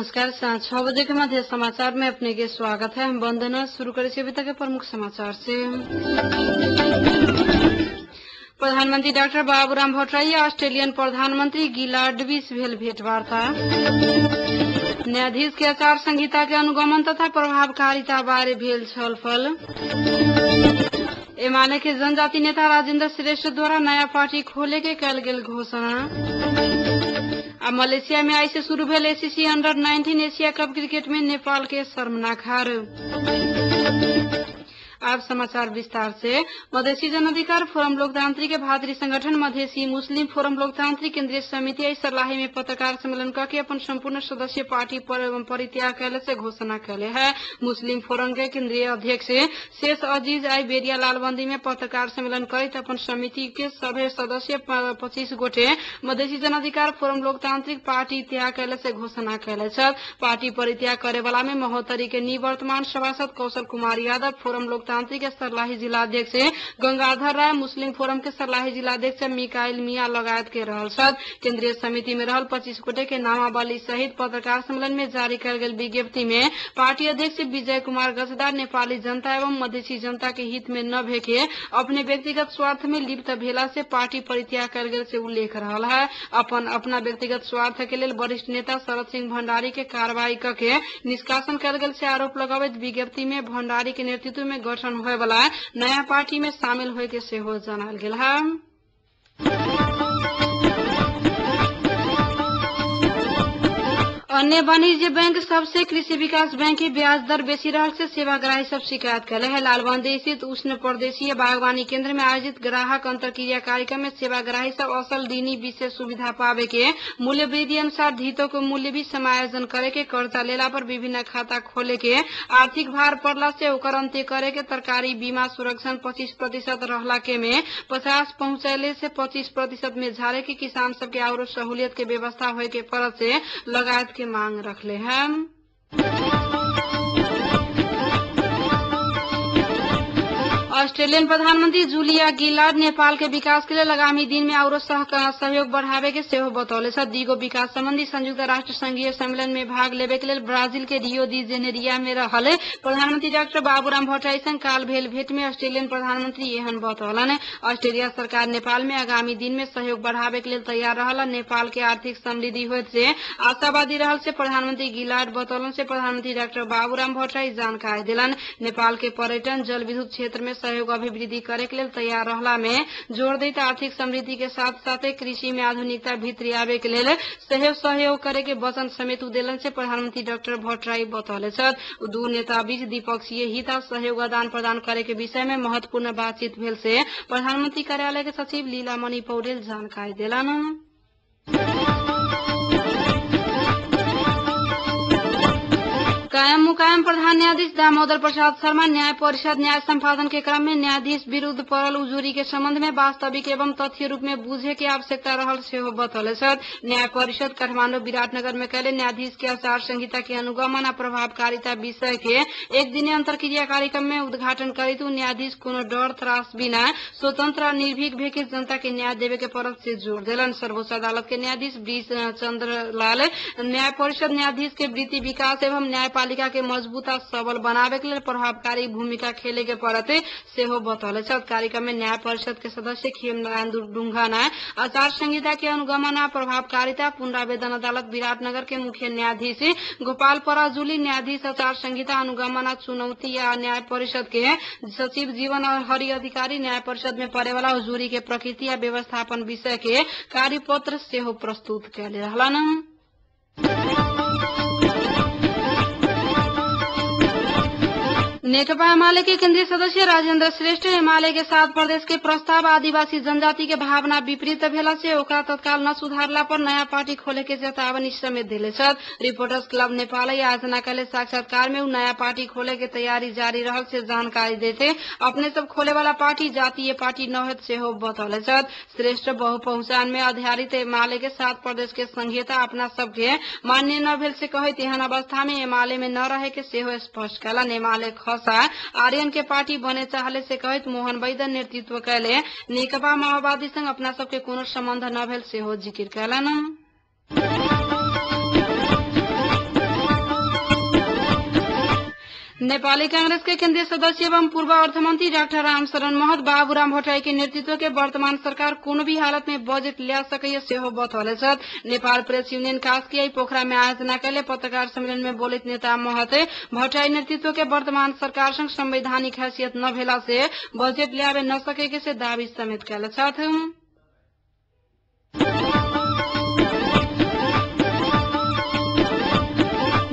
नमस्कार। साँझ 6 बजे के मध्य समाचार में अपने के स्वागत है। हम वंदना शुरू करें अभी तक के प्रमुख समाचार से। प्रधानमंत्री डॉक्टर बाबूराम भट्टराई ऑस्ट्रेलियन प्रधानमंत्री गिलार्ड बीच भेल भेंटवार्ता। न्यायाधीश के आचार संहिता के अनुगमन तथा प्रभावकारिता बारे भेल छलफल। एमाले के जनजाति नेता राजेंद्र श्रेष्ठ द्वारा नया पार्टी खोले के कल गेल घोषणा। अब मलेशिया में आई से शुरू भेल ACC under-19 Asia cup cricket में नेपाल के शर्मनाक हार। अब समाचार विस्तार से। मधेसी जन अधिकार फोरम लोकतांत्रिक के भातृ संगठन मधेसी मुस्लिम फोरम लोकतांत्रिक केंद्रीय समिति आई सर्लाही में पत्रकार सम्मेलन करके अपन संपूर्ण सदस्य पार्टी परित्याग कैले से घोषणा कैले है। मुस्लिम फोरम के केंद्रीय अध्यक्ष शेष अजीज आई बेरिया लालबंदी में पत्रकार सम्मेलन करित अपन समिति के सभे सदस्य 25 गोटे मधेसी जन अधिकार फोरम लोकतांत्रिक पार्टी त्याग कैले से घोषणा कैले छल। पार्टी परित्याग करे वाला में महोत्तरी के निवर्तमान सभासद कौशल कुमार यादव, फोरम लोकतांत्रिक के सर्लाही जिलाध्यक्ष गंगाधर राय, मुस्लिम फोरम के सर्लाही जिलाध्यक्ष मिकाइल मिया लगायत के रहल छल। केंद्रीय समिति में रहल 25 गोटे के नामावली सहित पत्रकार सम्मेलन में जारी कयल गेल विज्ञप्ति में पार्टी अध्यक्ष विजय कुमार गजदार नेपाली जनता एवं मधेसी जनता के हित में न भेके अपने व्यक्तिगत स्वार्थ में लिप्त भेला से पार्टी परित्याग कयल गेल से उल्लेख रहल है। अपना व्यक्तिगत स्वार्थ के लिए वरिष्ठ नेता शरद सिंह भंडारी के कार्रवाई करके निष्कासन कयल गेल से आरोप लगावैत विज्ञप्ति में भंडारी के नेतृत्व में गठन होए वाला नया पार्टी में शामिल होए के सेहो जनाल गेल है। अन्य वाणिज्य बैंक सबसे कृषि विकास बैंक की ब्याज दर बेसी रहल से सेवाग्राही सब शिकायत करे है। लालबंदी स्थित उष्ण प्रदेशीय बागवानी केंद्र में आयोजित ग्राहक अंतरक्रिया कार्यक्रम में सेवाग्राही सब असल दीनी विशेष सुविधा पावे के मूल्य वृद्धि अनुसार धितो के मूल्य भी समायोजन करे के, कर्जा लेला पर विभिन्न खाता खोले के, आर्थिक भार पड़ला से ओकर अंत्य करे के, तरकारी बीमा सुरक्षण 25% रहला के में 50 पहुंचैले से 25% में झारे के, किसान सबके और सहूलियत के व्यवस्था होए के परत से लगायत के मांग रखले हैं। ऑस्ट्रेलियन प्रधानमंत्री जूलिया गिलार्ड नेपाल के विकास के लिए आगामी दिन में और सहयोग बढ़ावे के सेहो बतौले छ। दिगो विकास संबंधी संयुक्त राष्ट्र संघीय सम्मेलन में भाग लेवे के लिए ब्राजील के रियो दी जेनेरिया में रहल प्रधानमंत्री डॉक्टर बाबूराम भट्टराई संग काल भेल भेंट में ऑस्ट्रेलियन प्रधानमंत्री एहन बतौलन। ऑस्ट्रेलिया सरकार नेपाल में आगामी दिन में सहयोग बढ़ावे के लिए तैयार रहल। नेपाल के आर्थिक समृद्धि होए से आशावादी रहल से प्रधानमंत्री गिलार्ड बतौलन से प्रधानमंत्री डॉक्टर बाबूराम भट्टराई जानकारी दिलन। नेपाल के पर्यटन जल विद्युत क्षेत्र में सहयोग अभिवृद्धि करे के लिए तैयार रहला में जोर दैत आर्थिक समृद्धि के साथ साथ कृषि में आधुनिकता भीतर आवे के लिए सहयोग करे के वचन समेत उदेलन से प्रधानमंत्री डॉक्टर भट्टराई बतौले छथि। दू नेता बीच द्विपक्षीय हित आ सहयोग आदान प्रदान करे के विषय में महत्वपूर्ण बातचीत भेल से प्रधानमंत्री कार्यालय के सचिव लीलामणि पौडेल जानकारी देलन। कायम मुकायम प्रधान न्यायाधीश दामोदर प्रसाद शर्मा न्याय परिषद न्याय संपादन के क्रम में न्यायाधीश विरुद्ध पड़ल उजूरी के संबंध में वास्तविक एवं तथ्य रूप में बुझे के आवश्यकता रहल सेहो बतौले छथि। न्याय परिषद काठमांडू विराटनगर में कैले न्यायाधीश के आचार संहिता के अनुगमन आ प्रभावकारिता विषय के एक दिने अंतरक्रिया कार्यक्रम में उद्घाटन करित न्यायाधीश कोनो डर त्रास बिना स्वतंत्र और निर्भीक भेके जनता के न्याय देवे के परत से जोर देलन। सर्वोच्च अदालत के न्यायाधीश ब्रिज चंद्रलाल न्याय परिषद न्यायाधीश के वृत्ति विकास एवं न्यायपालिका के मजबूत आ सबल बनावे के लिए प्रभावकारी भूमिका खेले के परते सेहो बतौले छथि। कार्यक्रम में न्याय परिषद के सदस्य खेमनारायण ढुंगाना आचार संहिता के अनुगमन आ प्रभावकारिता पुनरावेदन अदालत विराटनगर के मुख्य न्यायाधीश गोपाल पराजुली, न्यायाधीश आचार संहिता अनुगमन आ चुनौती या न्याय परिषद के सचिव जीवन और हरि अधिकारी, न्याय परिषद में पड़े वाला उजूरी के प्रकृति या व्यवस्थापन विषय के कार्यपत्र सेहो प्रस्तुत कैले रहलन। नेकपा एमाले के केंद्रीय सदस्य राजेंद्र श्रेष्ठ एमाले के 7 प्रदेश के प्रस्ताव आदिवासी जनजाति के भावना विपरीत भेला से ओकरा तत्काल न सुधारला पर नया पार्टी खोले के चेतावनी समेत दिले छथि। रिपोर्टर्स क्लब नेपाल आयोजना कैले साक्षात्कार में नया पार्टी खोले के तैयारी जारी रहल से जानकारी देते अपने सब खोले वाला पार्टी जातीय पार्टी न होत सेहो बतौले छथि। श्रेष्ठ बहुपहुंचान में आधारित एमाले के 7 प्रदेश के संघीयता अपना सबके मान्य न भेल से कहत एहन अवस्था में एमाले में न रहे के सेहो स्पष्ट कैलन। एमाले आर्यन के पार्टी बने चाहले से कहत मोहन वैद्य नेतृत्व कैले नेकपा माओवादी संग अपना सबके कोनो संबंध न भेल सेहो जिक्र कैलन। नेपाली कांग्रेस के केंद्रीय सदस्य एवं पूर्व अर्थमंत्री डाक्टर रामशरण महत बाबूराम भट्टराई के नेतृत्व के वर्तमान सरकार कोनो भी हालत में बजेट ल्या सकैय सेहो बतौले छथि। नेपाल प्रेस यूनियन कास्की पोखरा में आयोजना कैले पत्रकार सम्मेलन में बोलित नेता महते भट्टराई नेतृत्व के वर्तमान सरकार संग संवैधानिक हैसियत न भेला से बजेट ल्यावे न सकेके से दावी समेत कैले छथि।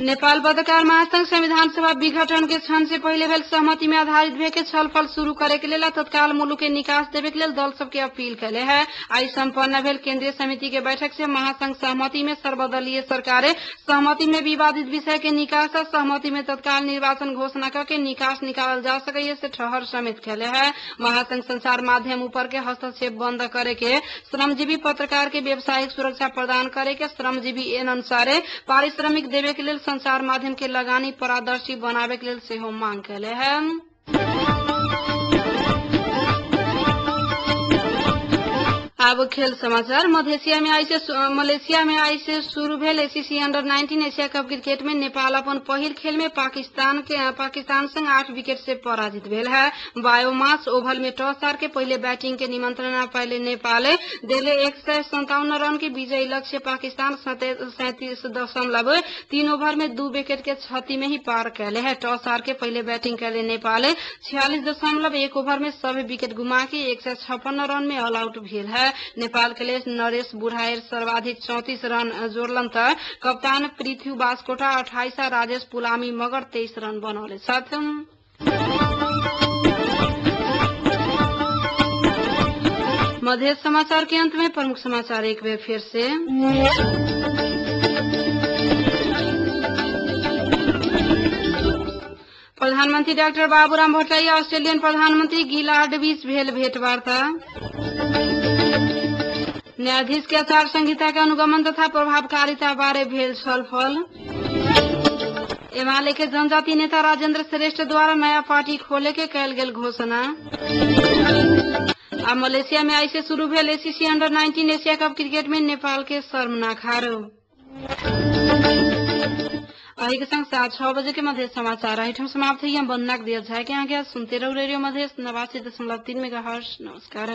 नेपाल पत्रकार महासंघ संविधान सभा विघटन के क्षण से पहले भेल सहमति में आधारित भे के छलफल शुरू करे के लेल तत्काल मुलुक के निकास देवे के लेल दल सबके अपील कैले है। आई संपन्न भेल केंद्रीय समिति के बैठक से महासंघ सहमति में सर्वदलीय सरकारे सहमति में विवादित विषय के निकास और सहमति में तत्काल निर्वाचन घोषणा करके निकास निकालल जा सके से ठहर समेत कैले है। महासंघ संचार माध्यम ऊपर के हस्तक्षेप बंद करे के, श्रमजीवी पत्रकार के व्यवसायिक सुरक्षा प्रदान करे के, श्रमजीवी एन अनुसारे पारिश्रमिक देवे के लेल संचार माध्यम के लगानी पारदर्शी बनावे के लेल सेहो मांग कैले है। अब खेल समाचार। मलेशिया में आई से शुरू भेल ACC under-19 Asia cup cricket में नेपाल अपन पहिल खेल में पाकिस्तान संग 8 विकेट से पराजित भेल है। बायोमास ओभल में टॉस हार के पहले बैटिंग के निमंत्रणा पहले नेपाले देले 157 रन के विजयी लक्ष्य पाकिस्तान 37.3 ओवर में 2 विकेट के क्षति में ही पार कैले है। टॉस हार के पहले बैटिंग कैले नेपाले 46.1 ओवर में सभी विकेट गुमा के 156 रन में ऑल आउट भेल है। नेपाल के लिए नरेश बुढ़ाएर सर्वाधिक 34 रन जोड़लन त कप्तान पृथ्वी बास्कोटा 28 राजेश पुलामी मगर 23 रन बनौले छथि। मध्य समाचार के अंत में प्रमुख समाचार एक बार फिर से। प्रधानमंत्री डाक्टर बाबूराम भट्टराई ऑस्ट्रेलियन प्रधानमंत्री गिलार्ड बीच भेल भेंटवार्ता। न्यायाधीश के आचार संहिता के अनुगमन तथा प्रभावकारिता बारे भेल छलफल। एमाले के जनजाति नेता राजेंद्र श्रेष्ठ द्वारा नया पार्टी खोले के कैल गेल घोषणा। अब मलेशिया में आई से शुरू भेल ACC under-19 Asia cup cricket में नेपाल के शर्मनाक हार। अही के संग 6 बजे के मध्य समाचार आइटम समाप्त हुई। हम बंदना दिया जाए के आगे सुनते रहो रेडियो मध्य 89.3 मेगाहर्ट्ज। नमस्कार।